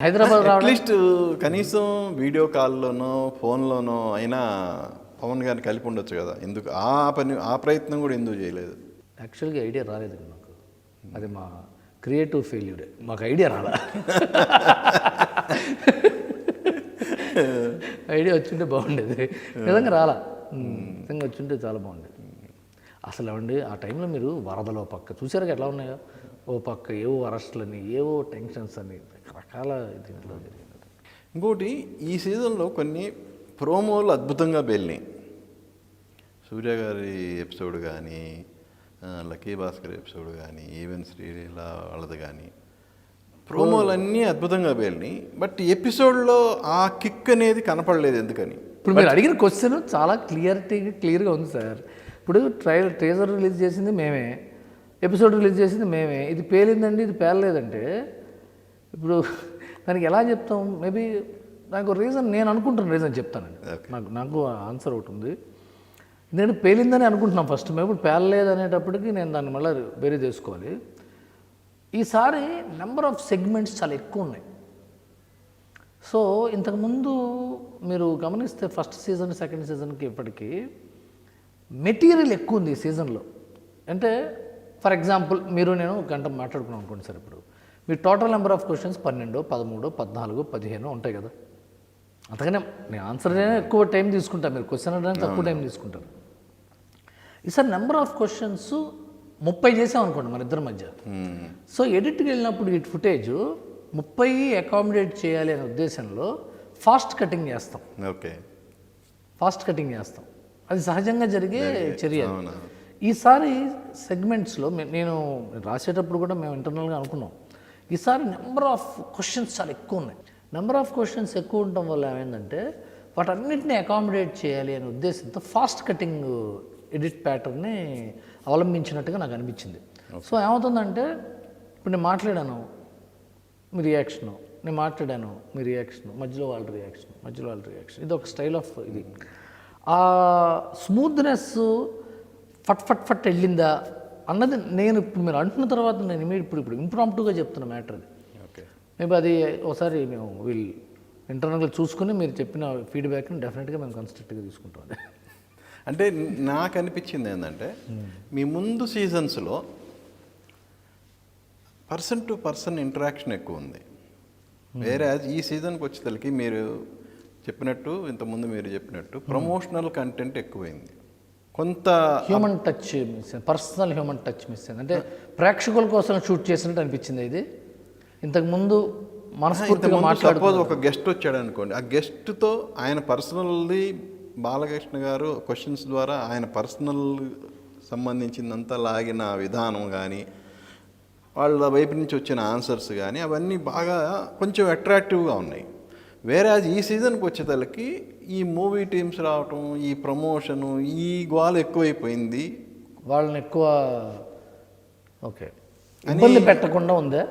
Hyderabad at least కనీసం video కాల్లోనో ఫోన్లోనో అయినా పవన్ గారిని కలిపి ఉండొచ్చు కదా. ఎందుకు ఆ ప్రయత్నం కూడా ఎందుకు చేయలేదు? యాక్చువల్గా ఐడియా రాలేదు నాకు. అది మా క్రియేటివ్ ఫెయిల్యూరే. మాకు ఐడియా రాలా. ఐడియా వచ్చింటే బాగుండేది. నిజంగా రాలా. నిజంగా వచ్చింటే చాలా బాగుండేది. అసలు ఏమండి ఆ టైంలో మీరు వరదలో పక్క చూసారుగా ఎట్లా ఉన్నాయో, ఓ పక్క ఏవో అరెస్టులని, ఏవో టెన్షన్స్ అని, రకరకాల దీంట్లో జరిగింది. ఇంకోటి ఈ సీజన్లో కొన్ని ప్రోమోలు అద్భుతంగా పేలినాయి. సూర్య గారి ఎపిసోడ్ కానీ, లక్కీ భాస్కర్ ఎపిసోడ్ కానీ, ఈవెన్ శ్రీలీల వాళ్ళది కానీ, ప్రోమోలు అన్నీ అద్భుతంగా పేలినాయి. బట్ ఎపిసోడ్లో ఆ కిక్ అనేది కనపడలేదు. ఎందుకని? ఇప్పుడు మీరు అడిగిన క్వశ్చన్ చాలా క్లియర్గా ఉంది సార్. ఇప్పుడు ట్రేజర్ రిలీజ్ చేసింది మేమే, ఎపిసోడ్ రిలీజ్ చేసింది మేమే. ఇది పేలిందండి, ఇది పేలలేదంటే ఇప్పుడు దానికి ఎలా చెప్తాం? మేబీ నాకు రీజన్, నేను అనుకుంటున్న రీజన్ చెప్తానండి. నాకు ఆన్సర్ ఒకటి ఉంది. నేను పేలిందని అనుకుంటున్నాను ఫస్ట్. మేము ఇప్పుడు పేలలేదు అనేటప్పటికి నేను దాన్ని మళ్ళీ వేరే చేసుకోవాలి. ఈసారి నెంబర్ ఆఫ్ సెగ్మెంట్స్ చాలా ఎక్కువ ఉన్నాయి. సో ఇంతకుముందు మీరు గమనిస్తే ఫస్ట్ సీజన్ సెకండ్ సీజన్కి ఇప్పటికీ మెటీరియల్ ఎక్కువ ఉంది ఈ సీజన్లో. అంటే ఫర్ ఎగ్జాంపుల్ మీరు నేను గంట మాట్లాడుకున్నాం అనుకోండి సార్. ఇప్పుడు మీరు టోటల్ నెంబర్ ఆఫ్ క్వశ్చన్స్ 12, 13, 14, 15 ఉంటాయి కదా. అంతకనే నేను ఆన్సర్ ఎక్కువ టైం తీసుకుంటాను, మీరు క్వశ్చన్ అడగడానికి తక్కువ టైం తీసుకుంటారు. ఈసారి నెంబర్ ఆఫ్ క్వశ్చన్స్ 30 చేసాం అనుకోండి మన ఇద్దరి మధ్య. సో ఎడిట్కి వెళ్ళినప్పుడు ఈ ఫుటేజ్ 30 అకామిడేట్ చేయాలి అనే ఉద్దేశంలో ఫాస్ట్ కటింగ్ చేస్తాం. ఓకే, ఫాస్ట్ కటింగ్ చేస్తాం. అది సహజంగా జరిగే చర్య. ఈసారి సెగ్మెంట్స్లో నేను రాసేటప్పుడు కూడా మేము ఇంటర్నల్గా అనుకున్నాం, ఈసారి నెంబర్ ఆఫ్ క్వశ్చన్స్ చాలా ఎక్కువ ఉన్నాయి. నెంబర్ ఆఫ్ క్వశ్చన్స్ ఎక్కువ ఉండటం వల్ల ఏమైందంటే వాటన్నిటిని అకామిడేట్ చేయాలి అనే ఉద్దేశంతో ఫాస్ట్ కటింగ్ ఎడిట్ ప్యాటర్న్ని అవలంబించినట్టుగా నాకు అనిపించింది. సో ఏమవుతుందంటే ఇప్పుడు నేను మాట్లాడాను, మీ రియాక్షను, నేను మాట్లాడాను, మీ రియాక్షను, మధ్యలో వాళ్ళ రియాక్షన్, ఇది ఒక స్టైల్ ఆఫ్ ఇది. ఆ స్మూత్నెస్ ఫట్ ఫట్ ఫట్ వెళ్ళిందా అన్నది నేను ఇప్పుడు మీరు అంటున్న తర్వాత నేను ఇప్పుడు ఇంప్రాంప్టుగా చెప్తున్న మ్యాటర్ అది. ఓకే, మేబీ అది ఒకసారి మేము ఇంటర్నల్గా చూసుకుని మీరు చెప్పిన ఫీడ్బ్యాక్ని డెఫినెట్గా మేము కన్స్ట్రక్ట్గా తీసుకుంటాం. అది అంటే నాకు అనిపించింది ఏంటంటే మీ ముందు సీజన్స్లో పర్సన్ టు పర్సన్ ఇంటరాక్షన్ ఎక్కువ ఉంది. వేరే ఈ సీజన్కి వచ్చేసరికి మీరు చెప్పినట్టు, ఇంతకుముందు మీరు చెప్పినట్టు ప్రమోషనల్ కంటెంట్ ఎక్కువైంది. కొంత హ్యూమన్ టచ్ మిస్ అయింది, పర్సనల్ హ్యూమన్ టచ్ మిస్ అయింది. అంటే ప్రేక్షకుల కోసం షూట్ చేసినట్టు అనిపించింది ఇది. ఇంతకుముందు మనస్ఫూర్తిగా సపోజ్ ఒక గెస్ట్ వచ్చాడు అనుకోండి, ఆ గెస్ట్తో ఆయన పర్సనల్లీ బాలకృష్ణ గారు క్వశ్చన్స్ ద్వారా ఆయన పర్సనల్ సంబంధించిందంతా లాగిన విధానం కానీ, వాళ్ళ వైపు నుంచి వచ్చిన ఆన్సర్స్ కానీ అవన్నీ బాగా కొంచెం అట్రాక్టివ్గా ఉన్నాయి. వేరే ఈ సీజన్కి వచ్చేసరికి ఈ మూవీ టీమ్స్ రావటం, ఈ ప్రమోషను, ఈ గోల ఎక్కువైపోయింది. వాళ్ళని ఎక్కువ ఇబ్బంది పెట్టకుండా ఉందా?